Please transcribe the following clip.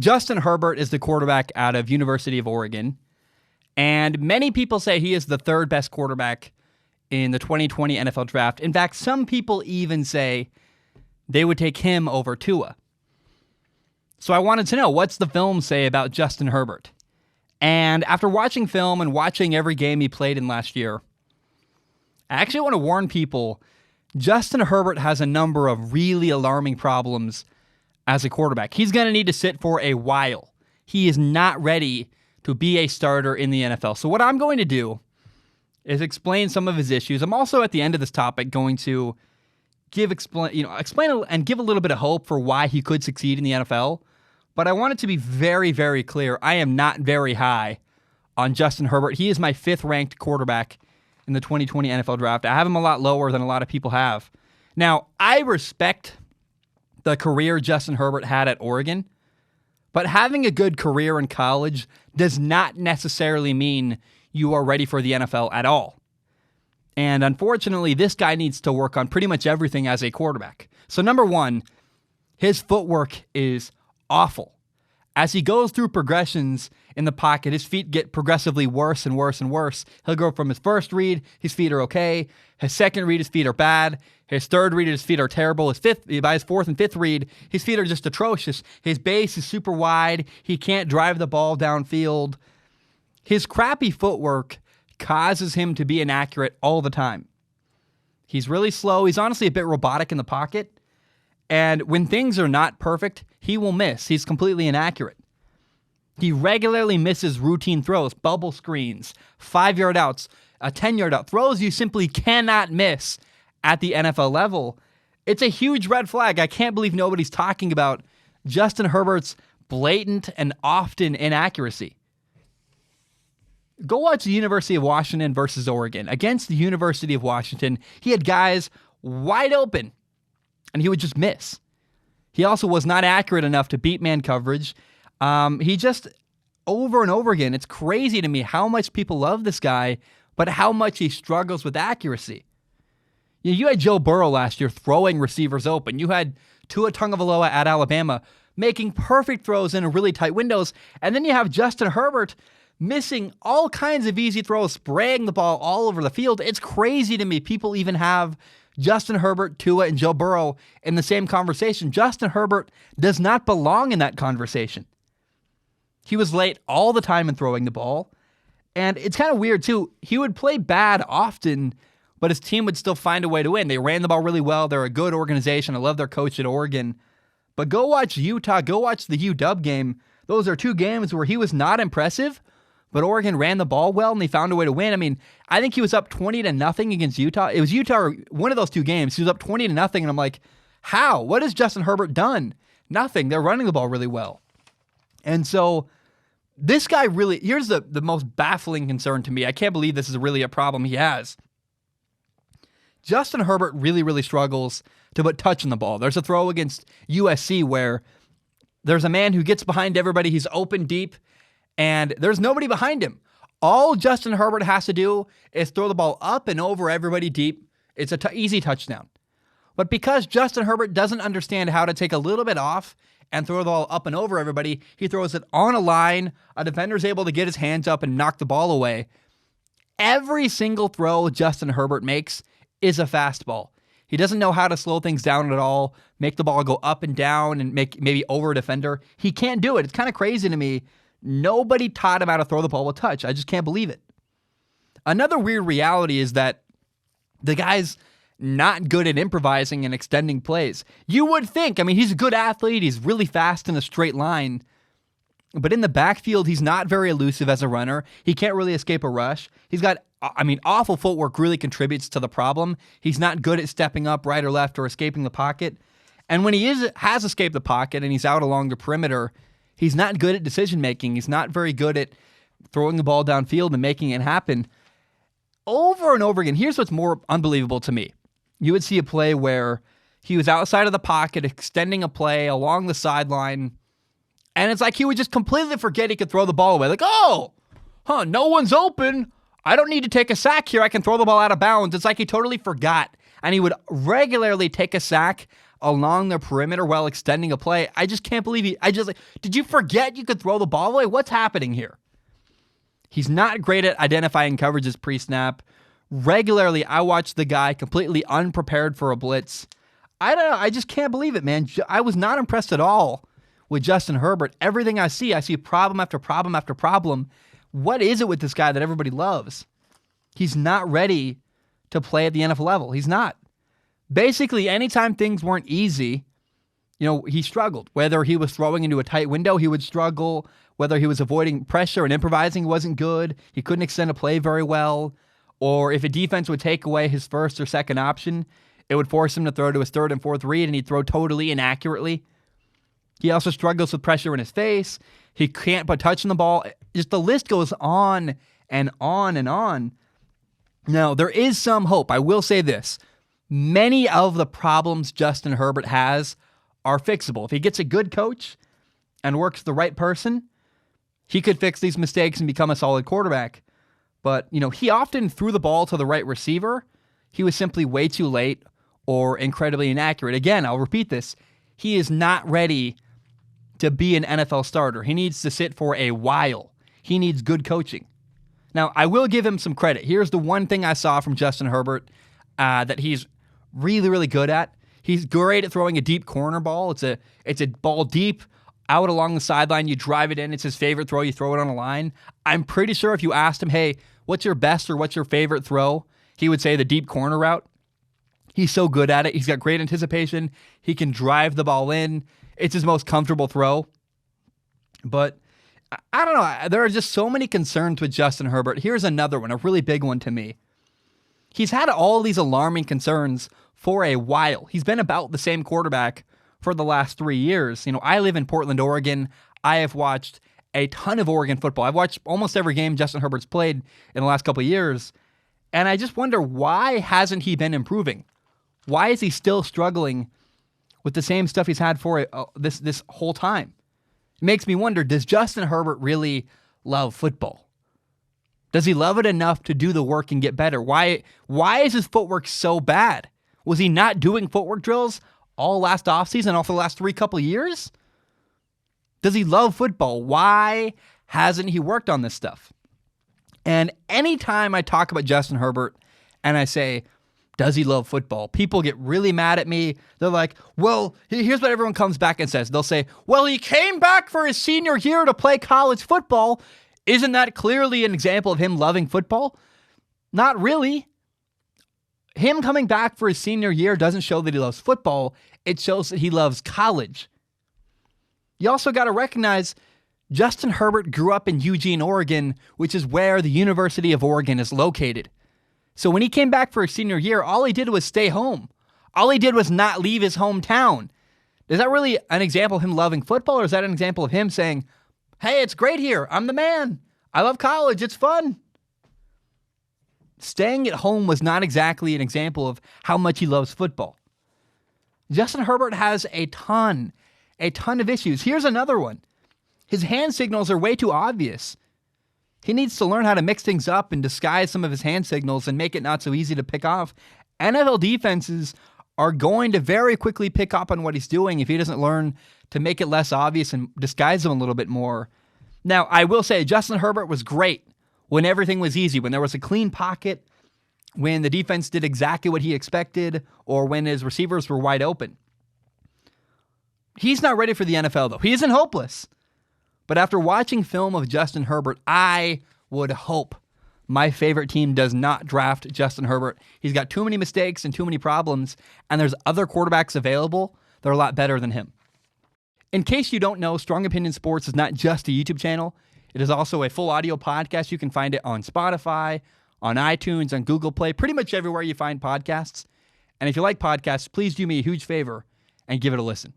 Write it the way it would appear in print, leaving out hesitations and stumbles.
Justin Herbert is the quarterback out of University of Oregon, and many people say he is the third best quarterback in the 2020 NFL draft. In fact, some people even say they would take him over Tua. So I wanted to know, what's the film say about Justin Herbert? And after watching film and watching every game he played in last year, I actually want to warn people, Justin Herbert has a number of really alarming problems as a quarterback. He's going to need to sit for a while. He is not ready to be a starter in the NFL. So what I'm going to do is explain some of his issues. I'm also at the end of this topic going to explain and give a little bit of hope for why he could succeed in the NFL. But I want it to be very, very clear. I am not very high on Justin Herbert. He is my 5th ranked quarterback in the 2020 NFL draft. I have him a lot lower than a lot of people have. Now, I respect the career Justin Herbert had at Oregon, but having a good career in college does not necessarily mean you are ready for the NFL at all. And unfortunately, this guy needs to work on pretty much everything as a quarterback. So number one, his footwork is awful. As he goes through progressions in the pocket, his feet get progressively worse and worse and worse. He'll go from his first read, his feet are okay. His second read, his feet are bad. His third read, his feet are terrible. By his fourth and fifth read, his feet are just atrocious. His base is super wide. He can't drive the ball downfield. His crappy footwork causes him to be inaccurate all the time. He's really slow. He's honestly a bit robotic in the pocket. And when things are not perfect, he will miss. He's completely inaccurate. He regularly misses routine throws, bubble screens, 5-yard outs, a 10-yard out, throws you simply cannot miss at the NFL level. It's a huge red flag. I can't believe nobody's talking about Justin Herbert's blatant and often inaccuracy. Go watch the University of Washington versus Oregon. Against the University of Washington, he had guys wide open, and he would just miss. He also was not accurate enough to beat man coverage. He just, over and over again, it's crazy to me how much people love this guy, but how much he struggles with accuracy. You had Joe Burrow last year throwing receivers open. You had Tua Tagovailoa at Alabama making perfect throws in really tight windows. And then you have Justin Herbert missing all kinds of easy throws, spraying the ball all over the field. It's crazy to me people even have Justin Herbert, Tua, and Joe Burrow in the same conversation. Justin Herbert does not belong in that conversation. He was late all the time in throwing the ball. And it's kind of weird, too. He would play bad often, but his team would still find a way to win. They ran the ball really well. They're a good organization. I love their coach at Oregon. But go watch Utah. Go watch the UW game. Those are two games where he was not impressive, but Oregon ran the ball well, and they found a way to win. I mean, I think he was up 20-0 against Utah. It was Utah, or one of those two games. He was up 20-0, and I'm like, how? What has Justin Herbert done? Nothing. They're running the ball really well. And so this guy really, here's the most baffling concern to me. I can't believe this is really a problem he has. Justin Herbert really, really struggles to put touch on the ball. There's a throw against USC where there's a man who gets behind everybody. He's open deep, and there's nobody behind him. All Justin Herbert has to do is throw the ball up and over everybody deep. It's an easy touchdown. But because Justin Herbert doesn't understand how to take a little bit off and throw the ball up and over everybody, he throws it on a line. A defender's able to get his hands up and knock the ball away. Every single throw Justin Herbert makes is a fastball. He doesn't know how to slow things down at all, make the ball go up and down and make maybe over a defender. He can't do it. It's kind of crazy to me. Nobody taught him how to throw the ball with touch. I just can't believe it. Another weird reality is that the guy's not good at improvising and extending plays. You would think, I mean, he's a good athlete. He's really fast in a straight line. But in the backfield, he's not very elusive as a runner. He can't really escape a rush. He's got, awful footwork really contributes to the problem. He's not good at stepping up right or left or escaping the pocket. And when he has escaped the pocket and he's out along the perimeter, he's not good at decision-making. He's not very good at throwing the ball downfield and making it happen. Over and over again, here's what's more unbelievable to me. You would see a play where he was outside of the pocket, extending a play along the sideline, and it's like he would just completely forget he could throw the ball away. Like, no one's open. I don't need to take a sack here. I can throw the ball out of bounds. It's like he totally forgot, and he would regularly take a sack along the perimeter while extending a play. I just can't believe did you forget you could throw the ball away? What's happening here? He's not great at identifying coverages pre-snap. Regularly, I watch the guy completely unprepared for a blitz. I don't know. I just can't believe it, man. I was not impressed at all with Justin Herbert. Everything I see problem after problem after problem. What is it with this guy that everybody loves? He's not ready to play at the NFL level. He's not. Basically, anytime things weren't easy, he struggled. Whether he was throwing into a tight window, he would struggle. Whether he was avoiding pressure and improvising wasn't good. He couldn't extend a play very well. Or if a defense would take away his first or second option, it would force him to throw to his third and fourth read, and he'd throw totally inaccurately. He also struggles with pressure in his face. He can't put touch on the ball. Just the list goes on and on and on. Now, there is some hope. I will say this. Many of the problems Justin Herbert has are fixable. If he gets a good coach and works with the right person, he could fix these mistakes and become a solid quarterback. But, he often threw the ball to the right receiver. He was simply way too late or incredibly inaccurate. Again, I'll repeat this. He is not ready to be an NFL starter. He needs to sit for a while. He needs good coaching. Now, I will give him some credit. Here's the one thing I saw from Justin Herbert that he's really, really good at. He's great at throwing a deep corner ball. It's a ball deep out along the sideline. You drive it in. It's his favorite throw. You throw it on a line. I'm pretty sure if you asked him, hey, what's your best or what's your favorite throw, he would say the deep corner route. He's so good at it. He's got great anticipation. He can drive the ball in. It's his most comfortable throw. But I don't know. There are just so many concerns with Justin Herbert. Here's another one, a really big one to me. He's had all these alarming concerns for a while. He's been about the same quarterback for the last 3 years. I live in Portland, Oregon. I have watched a ton of Oregon football. I've watched almost every game Justin Herbert's played in the last couple of years. And I just wonder, why hasn't he been improving? Why is he still struggling with the same stuff he's had for this whole time? It makes me wonder, does Justin Herbert really love football? Does he love it enough to do the work and get better? Why is his footwork so bad? Was he not doing footwork drills all last offseason, all for the last couple of years? Does he love football? Why hasn't he worked on this stuff? And anytime I talk about Justin Herbert and I say, does he love football? People get really mad at me. They're like, well, here's what everyone comes back and says. They'll say, well, he came back for his senior year to play college football. Isn't that clearly an example of him loving football? Not really. Him coming back for his senior year doesn't show that he loves football. It shows that he loves college. You also got to recognize Justin Herbert grew up in Eugene, Oregon, which is where the University of Oregon is located. So when he came back for his senior year, all he did was stay home. All he did was not leave his hometown. Is that really an example of him loving football, or is that an example of him saying, hey, it's great here. I'm the man. I love college. It's fun. Staying at home was not exactly an example of how much he loves football. Justin Herbert has a ton of issues. Here's another one. His hand signals are way too obvious. He needs to learn how to mix things up and disguise some of his hand signals and make it not so easy to pick off. NFL defenses are going to very quickly pick up on what he's doing if he doesn't learn to make it less obvious and disguise him a little bit more. Now, I will say Justin Herbert was great when everything was easy, when there was a clean pocket, when the defense did exactly what he expected, or when his receivers were wide open. He's not ready for the NFL, though. He isn't hopeless. But after watching film of Justin Herbert, I would hope my favorite team does not draft Justin Herbert. He's got too many mistakes and too many problems, and there's other quarterbacks available that are a lot better than him. In case you don't know, Strong Opinion Sports is not just a YouTube channel. It is also a full audio podcast. You can find it on Spotify, on iTunes, on Google Play, pretty much everywhere you find podcasts. And if you like podcasts, please do me a huge favor and give it a listen.